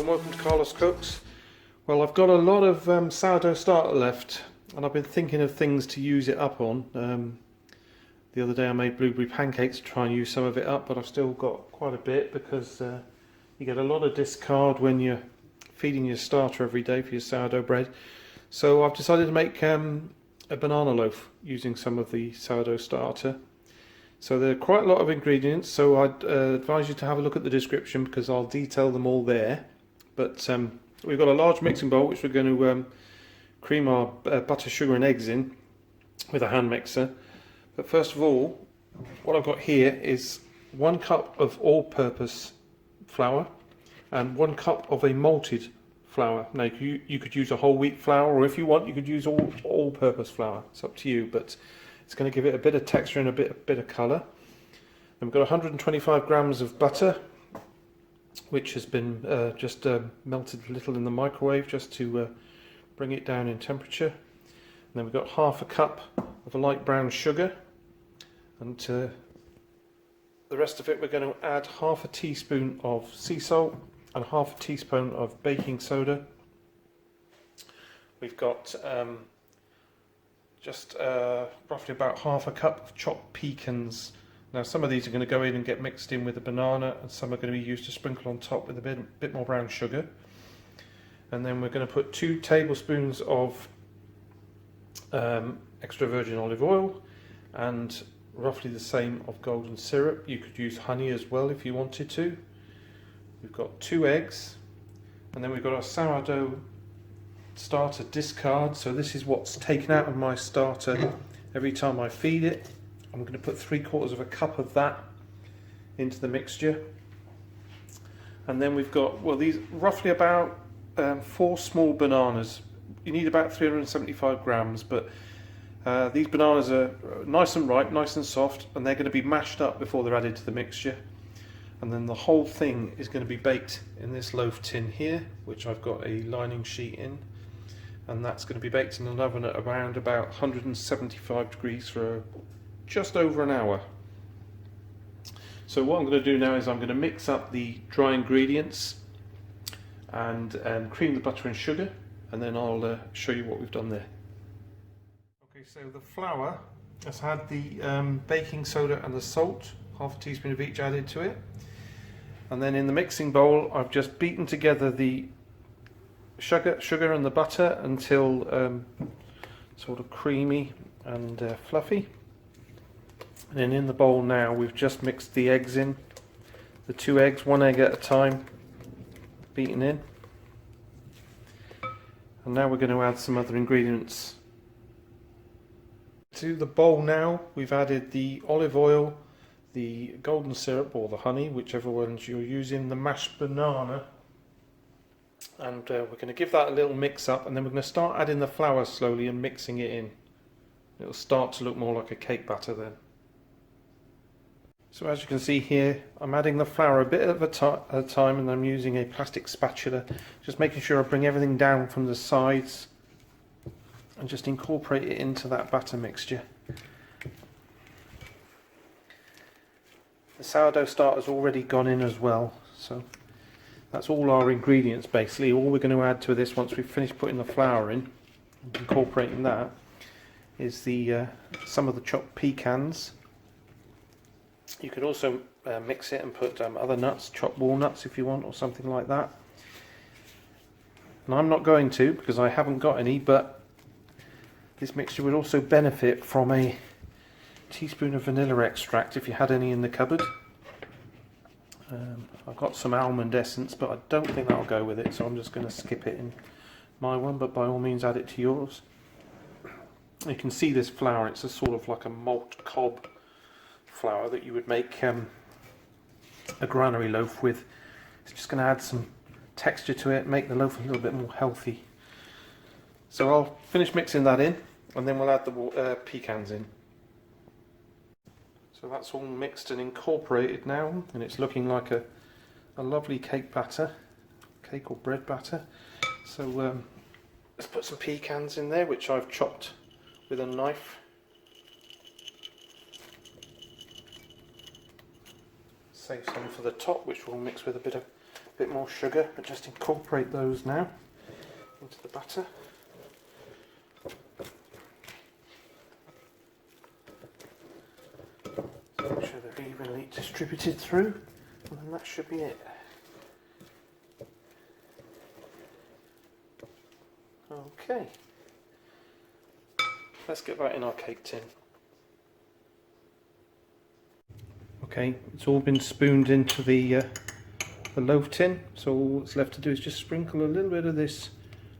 and welcome to Carlos Cooks. Well, I've got a lot of sourdough starter left, and I've been thinking of things to use it up on. The other day I made blueberry pancakes to try and use some of it up, but I've still got quite a bit because you get a lot of discard when you're feeding your starter every day for your sourdough bread. So I've decided to make a banana loaf using some of the sourdough starter. So there are quite a lot of ingredients, so I'd advise you to have a look at the description because I'll detail them all there. But we've got a large mixing bowl which we're going to cream our butter, sugar and eggs in with a hand mixer. But first of all, what I've got here is 1 cup of all-purpose flour and 1 cup of a malted flour. Now you could use a whole wheat flour, or if you want you could use all-purpose flour. It's up to you, but it's going to give it a bit of texture and a bit of colour. And we've got 125 grams of butter, which has been just melted a little in the microwave just to bring it down in temperature. And then we've got half a cup of a light brown sugar, and to the rest of it we're going to add half a teaspoon of sea salt and half a teaspoon of baking soda. We've got just roughly about half a cup of chopped pecans. Now some of these are going to go in and get mixed in with the banana, and some are going to be used to sprinkle on top with a bit more brown sugar. And then we're going to put 2 tablespoons of extra virgin olive oil and roughly the same of golden syrup. You could use honey as well if you wanted to. We've got 2 eggs, and then we've got our sourdough starter discard. So this is what's taken out of my starter every time I feed it. I'm going to put 3/4 of a cup of that into the mixture. And then we've got, well, these roughly about 4 small bananas. You need about 375 grams, but these bananas are nice and ripe, nice and soft, and they're going to be mashed up before they're added to the mixture. And then the whole thing is going to be baked in this loaf tin here, which I've got a lining sheet in, and that's going to be baked in an oven at around about 175 degrees for just over an hour. So what I'm going to do now is I'm going to mix up the dry ingredients and cream the butter and sugar, and then I'll show you what we've done there. Okay, so the flour has had the baking soda and the salt, half a teaspoon of each, added to it. And then in the mixing bowl I've just beaten together the sugar and the butter until sort of creamy and fluffy. And then in the bowl now we've just mixed the eggs in, the 2 eggs, 1 egg at a time, beaten in. And now we're going to add some other ingredients. To the bowl now we've added the olive oil, the golden syrup or the honey, whichever ones you're using, the mashed banana, and we're going to give that a little mix up, and then we're going to start adding the flour slowly and mixing it in. It'll start to look more like a cake batter then. So as you can see here, I'm adding the flour a bit at a time, and I'm using a plastic spatula, just making sure I bring everything down from the sides and just incorporate it into that batter mixture. The sourdough starter's already gone in as well, so that's all our ingredients basically. All we're going to add to this once we've finished putting the flour in and incorporating that is the some of the chopped pecans. You could also mix it and put other nuts, chopped walnuts if you want, or something like that. And I'm not going to because I haven't got any, but this mixture would also benefit from a teaspoon of vanilla extract if you had any in the cupboard. I've got some almond essence, but I don't think that'll go with it, so I'm just going to skip it in my one, but by all means add it to yours. You can see this flour, it's a sort of like a malt cob flour that you would make a granary loaf with. It's just going to add some texture to it, make the loaf a little bit more healthy. So I'll finish mixing that in, and then we'll add the pecans in. So that's all mixed and incorporated now, and it's looking like a lovely cake batter, cake or bread batter. So let's put some pecans in there, which I've chopped with a knife. Save some for the top, which we'll mix with a bit of bit more sugar, but just incorporate those now into the batter. Make sure they're evenly distributed through, and then that should be it. Okay, let's get that in our cake tin. Okay, it's all been spooned into the loaf tin, so all that's left to do is just sprinkle a little bit of this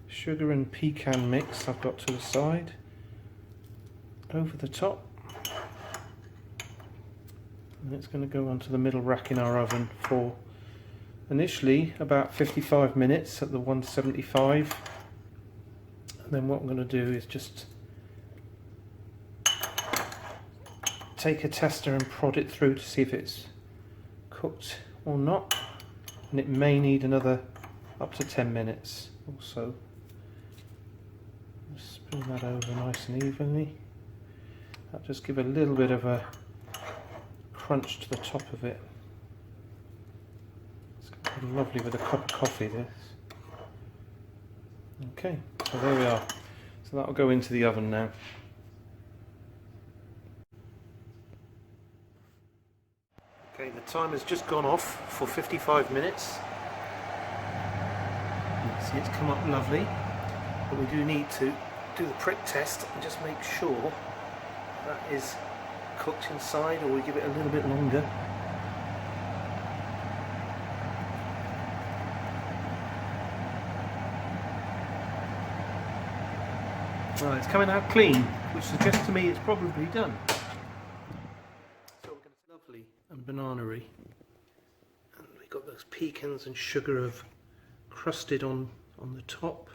sugar and pecan mix I've got to the side over the top, and it's going to go onto the middle rack in our oven for initially about 55 minutes at the 175. And then what I'm going to do is just take a tester and prod it through to see if it's cooked or not, and it may need another up to 10 minutes or so. Just spoon that over nice and evenly. That'll just give a little bit of a crunch to the top of it. It's going to be lovely with a cup of coffee, this. Okay, so there we are. So that'll go into the oven now. Okay, the timer's just gone off for 55 minutes. You can see it's come up lovely, but we do need to do the prick test and just make sure that is cooked inside, or we give it a little bit longer. Well, it's coming out clean, which suggests to me it's probably done. So we're going to lovely and banana-y, and we've got those pecans and sugar have crusted on the top.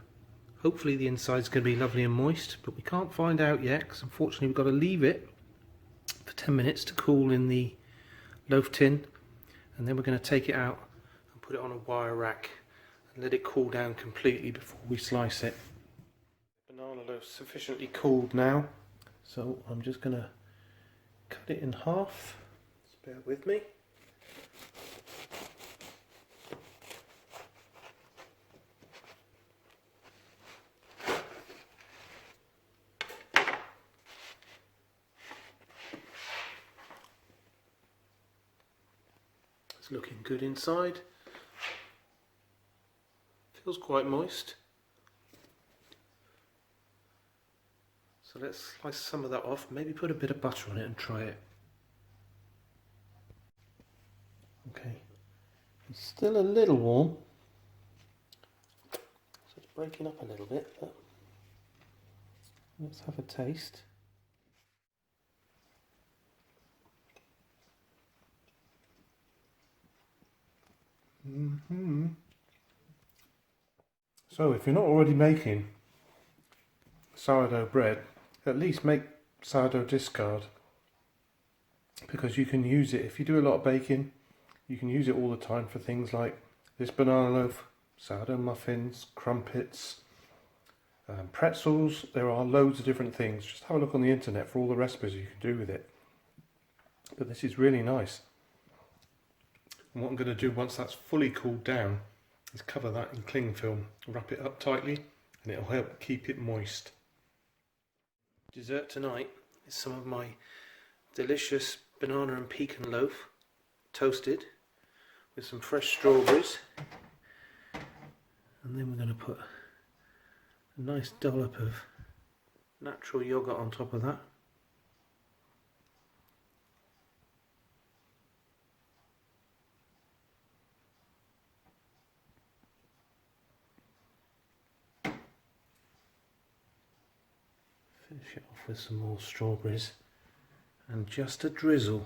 Hopefully the inside's going to be lovely and moist, but we can't find out yet because unfortunately we've got to leave it for 10 minutes to cool in the loaf tin, and then we're going to take it out and put it on a wire rack and let it cool down completely before we slice it. Banana loaf sufficiently cooled now, so I'm just going to cut it in half. Just bear with me. It's looking good inside. Feels quite moist. So let's slice some of that off, maybe put a bit of butter on it and try it. Okay, it's still a little warm, so it's breaking up a little bit, but let's have a taste. So if you're not already making sourdough bread, at least make sourdough discard, because you can use it if you do a lot of baking. You can use it all the time for things like this banana loaf, sourdough muffins, crumpets, pretzels. There are loads of different things. Just have a look on the internet for all the recipes you can do with it. But this is really nice. And what I'm going to do once that's fully cooled down is cover that in cling film, wrap it up tightly, and it'll help keep it moist. Dessert tonight is some of my delicious banana and pecan loaf, toasted with some fresh strawberries, and then we're going to put a nice dollop of natural yogurt on top of that. Finish it off with some more strawberries and just a drizzle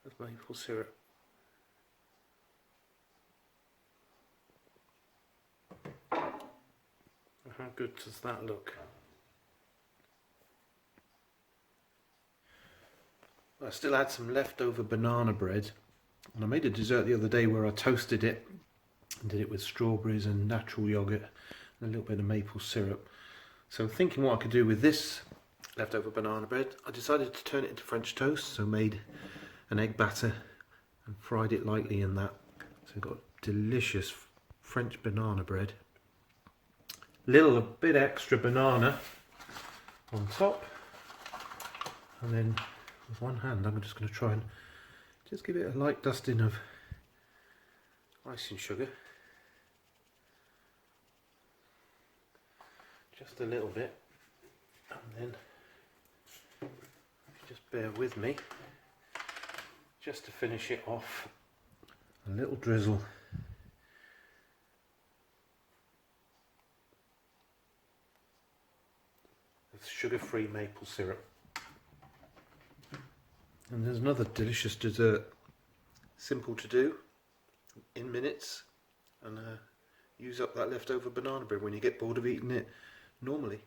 of maple syrup. How good does that look? I still had some leftover banana bread, and I made a dessert the other day where I toasted it and did it with strawberries and natural yogurt and a little bit of maple syrup. So thinking what I could do with this leftover banana bread, I decided to turn it into French toast, so made an egg batter and fried it lightly in that. So we've got delicious French banana bread. A bit extra banana on top, and then with one hand I'm just going to try and just give it a light dusting of icing sugar, just a little bit, and then if you just bear with me, just to finish it off, a little drizzle of sugar-free maple syrup. And there's another delicious dessert, simple to do, in minutes, and use up that leftover banana bread when you get bored of eating it normally.